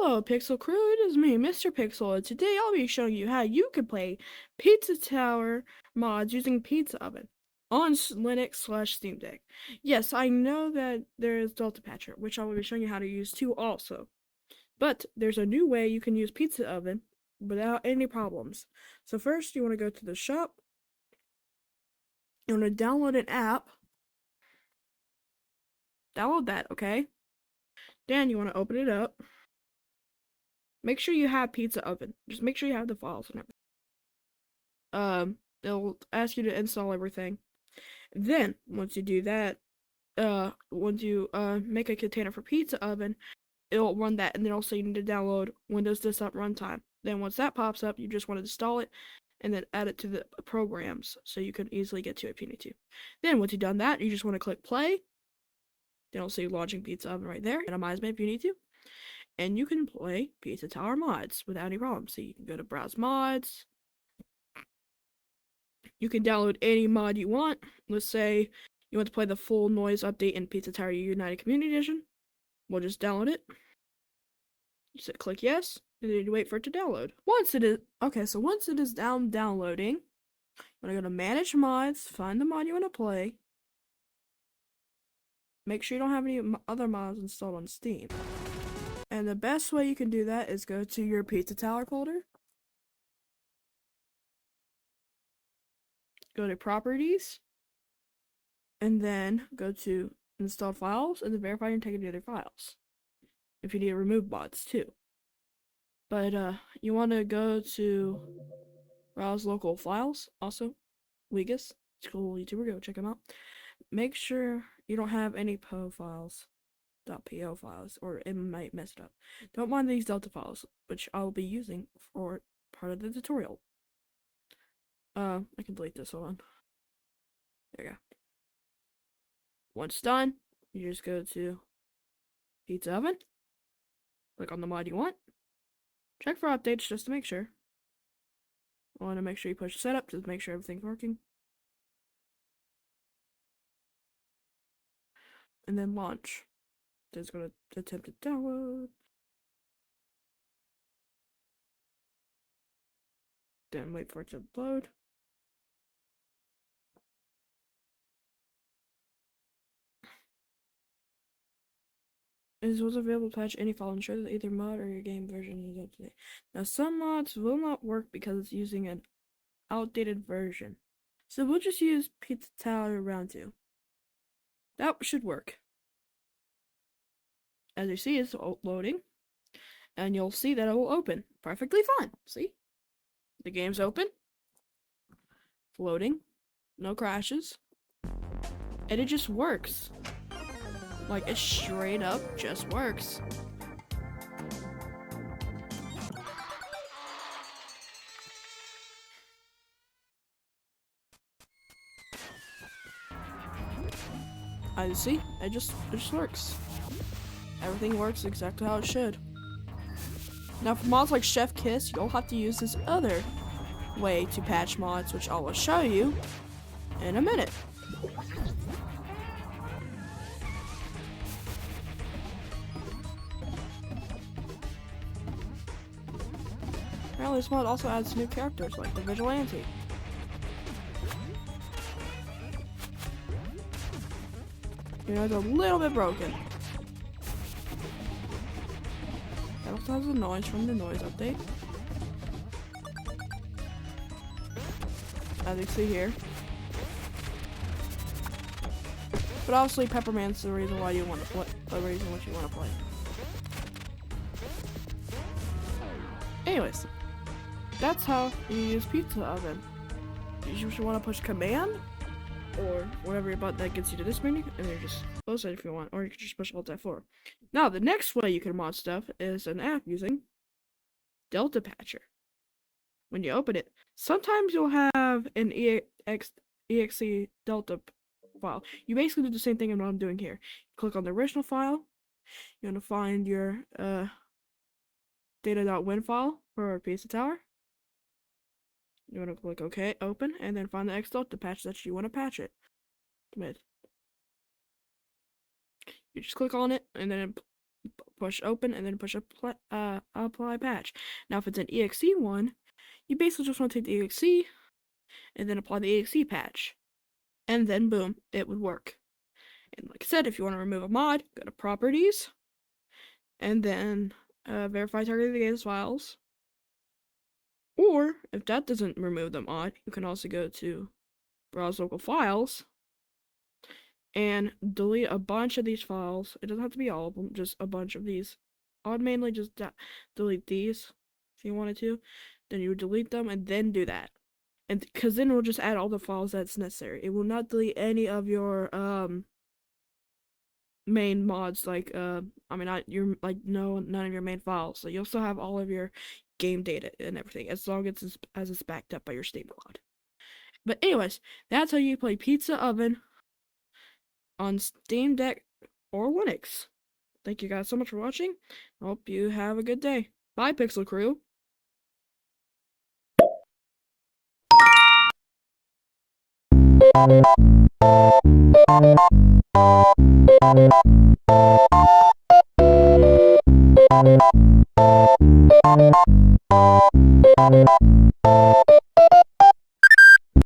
Hello, Pixel Crew. It is me, Mr. Pixel, and today I'll be showing you how you can play Pizza Tower mods using Pizza Oven on Linux/Steam Deck. Yes, I know that there is Delta Patcher, which I will be showing you how to use too also. But there's a new way you can use Pizza Oven without any problems. So first, you want to go to the shop. You want to download an app. Download that, okay? Then you want to open it up. Make sure you have Pizza Oven. Just make sure you have the files and everything. It'll ask you to install everything. Then, once you do that, once you make a container for Pizza Oven, it'll run that, and then also you need to download Windows Desktop Runtime. Then once that pops up, you just want to install it, and then add it to the programs, so you can easily get to it if you need to. Then once you've done that, you just want to click play. Then it'll say launching Pizza Oven right there. Minimize it if you need to. And you can play Pizza Tower mods without any problems. So you can go to Browse Mods. You can download any mod you want. Let's say you want to play the full noise update in Pizza Tower United Community Edition. We'll just download it. You just click yes, and then you wait for it to download. Once it is downloading, you want to go to Manage Mods, find the mod you want to play. Make sure you don't have any other mods installed on Steam. And the best way you can do that is go to your Pizza Tower folder. Go to Properties. And then go to Installed Files, and then verify your integrity of their files. If you need to remove mods too. But you want to go to Browse Local Files, also. Wegus, it's a cool YouTuber, go check him out. Make sure you don't have any .po files, .po files, or it might mess it up. Don't mind these Delta files, which I'll be using for part of the tutorial. I can delete this one. There you go. Once done, you just go to Pizza Oven, click on the mod you want, check for updates just to make sure. I want to make sure you push setup to make sure everything's working. And then launch. It's going to attempt to download. Then wait for it to load. It was available to patch any file, ensure that either mod or your game version is up to date. Now, some mods will not work because it's using an outdated version. So we'll just use Pizza Tower Round 2. That should work. As you see, it's loading. And you'll see that it will open perfectly fine. See? The game's open. It's loading. No crashes. And it just works. Like, it straight up just works. As you see, it just works. Everything works exactly how it should. Now for mods like Chef Kiss, you'll have to use this other way to patch mods, which I will show you in a minute. Apparently this mod also adds new characters like the Vigilante. You know, it's a little bit broken. It also has the noise from the noise update. As you see here. But obviously Pepperman's the reason why you want to play, the reason what you want to play. Anyways, that's how you use Pizza Oven. You just want to push Command or whatever button that gets you to this menu, and then just close it if you want, or you can just push Alt F4. Now, the next way you can mod stuff is an app using Delta Patcher. When you open it, sometimes you'll have an exe Delta file. You basically do the same thing as what I'm doing here. Click on the original file. You want to find your data.win file for Pizza Tower. You want to click OK, open, and then find the Delta patch that you want to patch it with. You just click on it, and then push open, and then push apply patch. Now, if it's an exe one, you basically just want to take the exe and then apply the exe patch, and then boom, it would work. And like I said, if you want to remove a mod, go to properties, and then verify targeted games files. Or if that doesn't remove the mod, you can also go to browse local files and delete a bunch of these files. It doesn't have to be all of them, just a bunch of these. I would mainly just delete these if you wanted to. Then you would delete them and then do that. And because then it will just add all the files that's necessary. It will not delete any of your main mods, like none of your main files. So you'll still have all of your game data and everything as long as it's backed up by your Steam cloud. But anyways, that's how you play Pizza Oven on Steam Deck or Linux. Thank you guys so much for watching. Hope you have a good day. Bye, Pixel Crew.